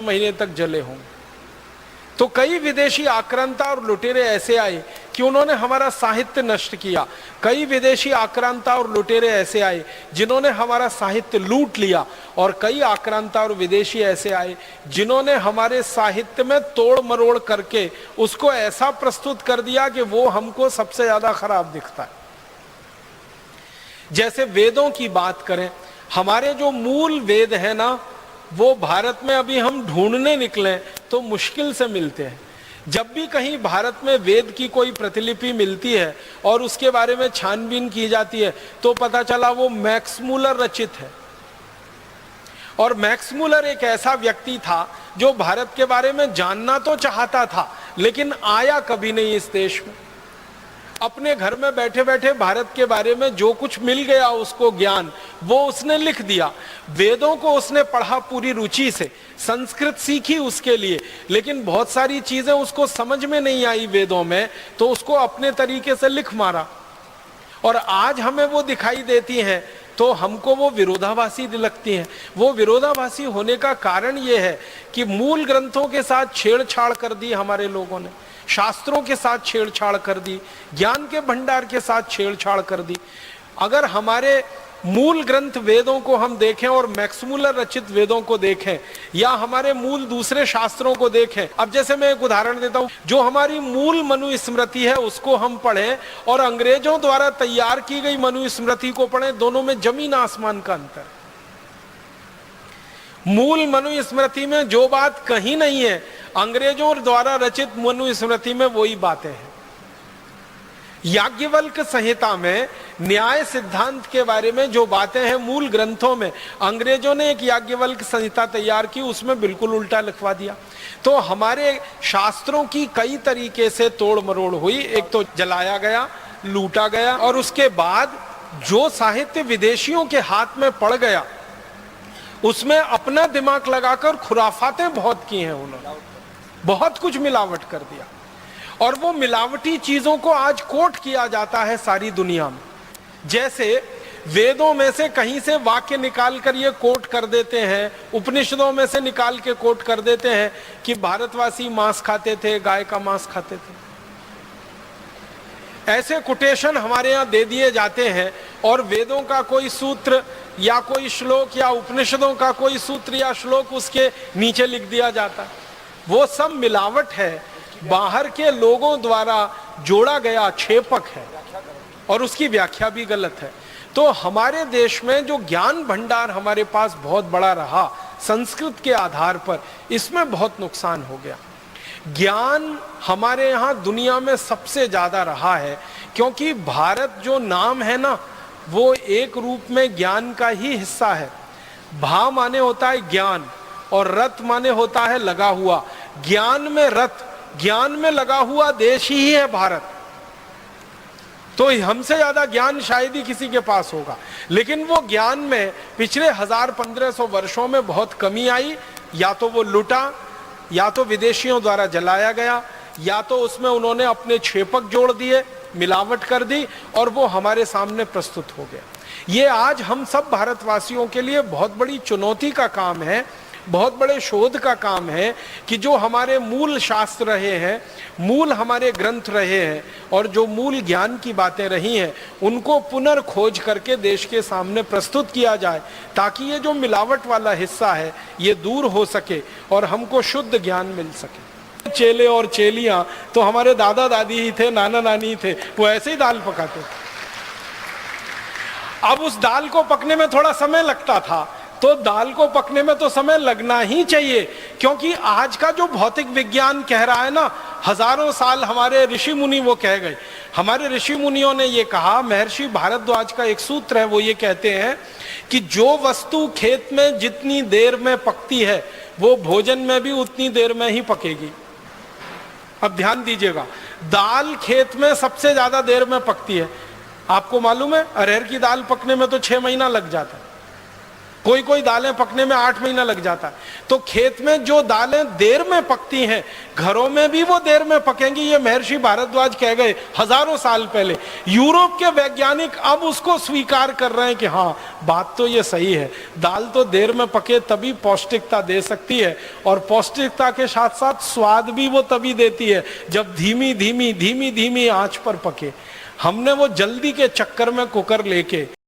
महीने तक जले होंगे। तो कई विदेशी आक्रांता और लुटेरे ऐसे आए कि उन्होंने हमारा साहित्य नष्ट किया। कई विदेशी आक्रांता और लुटेरे ऐसे आए जिन्होंने हमारा साहित्य लूट लिया, और कई आक्रांता और विदेशी ऐसे आए जिन्होंने हमारे साहित्य में तोड़ मरोड़ करके उसको ऐसा प्रस्तुत कर दिया कि वो हमको सबसे ज्यादा खराब दिखता है। जैसे वेदों की बात करें, हमारे जो मूल वेद है ना, वो भारत में अभी हम ढूंढने निकले तो मुश्किल से मिलते हैं। जब भी कहीं भारत में वेद की कोई प्रतिलिपि मिलती है और उसके बारे में छानबीन की जाती है तो पता चला वो मैक्स मूलर रचित है। और मैक्स मूलर एक ऐसा व्यक्ति था जो भारत के बारे में जानना तो चाहता था लेकिन आया कभी नहीं इस देश में। अपने घर में बैठे बैठे भारत के बारे में जो कुछ मिल गया उसको ज्ञान, वो उसने लिख दिया। वेदों को उसने पढ़ा पूरी रुचि से, संस्कृत सीखी उसके लिए, लेकिन बहुत सारी चीजें उसको समझ में नहीं आई वेदों में, तो उसको अपने तरीके से लिख मारा। और आज हमें वो दिखाई देती हैं तो हमको वो विरोधाभासी लगती हैं। वो विरोधाभासी होने का कारण ये है कि मूल ग्रंथों के साथ छेड़छाड़ कर दी हमारे लोगों ने, शास्त्रों के साथ छेड़छाड़ कर दी, ज्ञान के भंडार के साथ छेड़छाड़ कर दी। अगर हमारे मूल ग्रंथ वेदों को हम देखें और मैक्स मूलर रचित वेदों को देखें, या हमारे मूल दूसरे शास्त्रों को देखें, अब जैसे मैं एक उदाहरण देता हूं, जो हमारी मूल मनुस्मृति है उसको हम पढ़ें और अंग्रेजों द्वारा तैयार की गई मनुस्मृति को पढ़ें, दोनों में जमीन आसमान का अंतर। मूल मनुस्मृति में जो बात कहीं नहीं है, अंग्रेजों द्वारा रचित मनुस्मृति में वही बातें हैं। याज्ञवल्क्य संहिता में न्याय सिद्धांत के बारे में जो बातें हैं मूल ग्रंथों में, अंग्रेजों ने एक याज्ञवल्क्य संहिता तैयार की, उसमें बिल्कुल उल्टा लिखवा दिया। तो हमारे शास्त्रों की कई तरीके से तोड़ मरोड़ हुई। एक तो जलाया गया, लूटा गया, और उसके बाद जो साहित्य विदेशियों के हाथ में पड़ गया उसमें अपना दिमाग लगाकर खुराफातें बहुत की हैं उन्होंने, बहुत कुछ मिलावट कर दिया। और वो मिलावटी चीजों को आज कोट किया जाता है सारी दुनिया में। जैसे वेदों में से कहीं से वाक्य निकाल कर ये कोट कर देते हैं, उपनिषदों में से निकाल के कोट कर देते हैं कि भारतवासी मांस खाते थे, गाय का मांस खाते थे। ऐसे कोटेशन हमारे यहाँ दे दिए जाते हैं, और वेदों का कोई सूत्र या कोई श्लोक या उपनिषदों का कोई सूत्र या श्लोक उसके नीचे लिख दिया जाता है। वो सब मिलावट है, बाहर के लोगों द्वारा जोड़ा गया छेपक है, और उसकी व्याख्या भी गलत है। तो हमारे देश में जो ज्ञान भंडार हमारे पास बहुत बड़ा रहा संस्कृत के आधार पर, इसमें बहुत नुकसान हो गया। ज्ञान हमारे यहाँ दुनिया में सबसे ज्यादा रहा है, क्योंकि भारत जो नाम है ना, वो एक रूप में ज्ञान का ही हिस्सा है। भा माने होता है ज्ञान, और रत माने होता है लगा हुआ। ज्ञान में रत, ज्ञान में लगा हुआ देश ही है भारत। तो हमसे ज्यादा ज्ञान शायद ही किसी के पास होगा, लेकिन वो ज्ञान में पिछले 1000-1500 वर्षों में बहुत कमी आई। या तो वो लुटा, या तो विदेशियों द्वारा जलाया गया, या तो उसमें उन्होंने अपने छेपक जोड़ दिए, मिलावट कर दी, और वो हमारे सामने प्रस्तुत हो गया। ये आज हम सब भारतवासियों के लिए बहुत बड़ी चुनौती का काम है, बहुत बड़े शोध का काम है कि जो हमारे मूल शास्त्र रहे हैं, मूल हमारे ग्रंथ रहे हैं, और जो मूल ज्ञान की बातें रही हैं, उनको पुनर्खोज करके देश के सामने प्रस्तुत किया जाए, ताकि ये जो मिलावट वाला हिस्सा है ये दूर हो सके और हमको शुद्ध ज्ञान मिल सके। चेले और चेलियां तो हमारे दादा दादी ही थे, नाना नानी थे, वो ऐसे ही दाल पकाते थे। अब उस दाल को पकने में थोड़ा समय लगता था, तो दाल को पकने में तो समय लगना ही चाहिए, क्योंकि आज का जो भौतिक विज्ञान कह रहा है ना, हजारों साल हमारे ऋषि मुनि वो कह गए। हमारे ऋषि मुनियों ने ये कहा, महर्षि भारद्वाज का एक सूत्र है, वो ये कहते हैं कि जो वस्तु खेत में जितनी देर में पकती है वो भोजन में भी उतनी देर में ही पकेगी। अब ध्यान दीजिएगा, दाल खेत में सबसे ज्यादा देर में पकती है। आपको मालूम है अरहर की दाल पकने में तो 6 महीना लग जाता है, कोई कोई दालें पकने में 8 महीना लग जाता है। तो खेत में जो दालें देर में पकती हैं, घरों में भी वो देर में पकेंगी, ये महर्षि भारद्वाज कह गए हजारों साल पहले। यूरोप के वैज्ञानिक अब उसको स्वीकार कर रहे हैं कि हाँ, बात तो ये सही है, दाल तो देर में पके तभी पौष्टिकता दे सकती है, और पौष्टिकता के साथ साथ स्वाद भी वो तभी देती है जब धीमी धीमी धीमी धीमी आंच पर पके। हमने वो जल्दी के चक्कर में कुकर लेके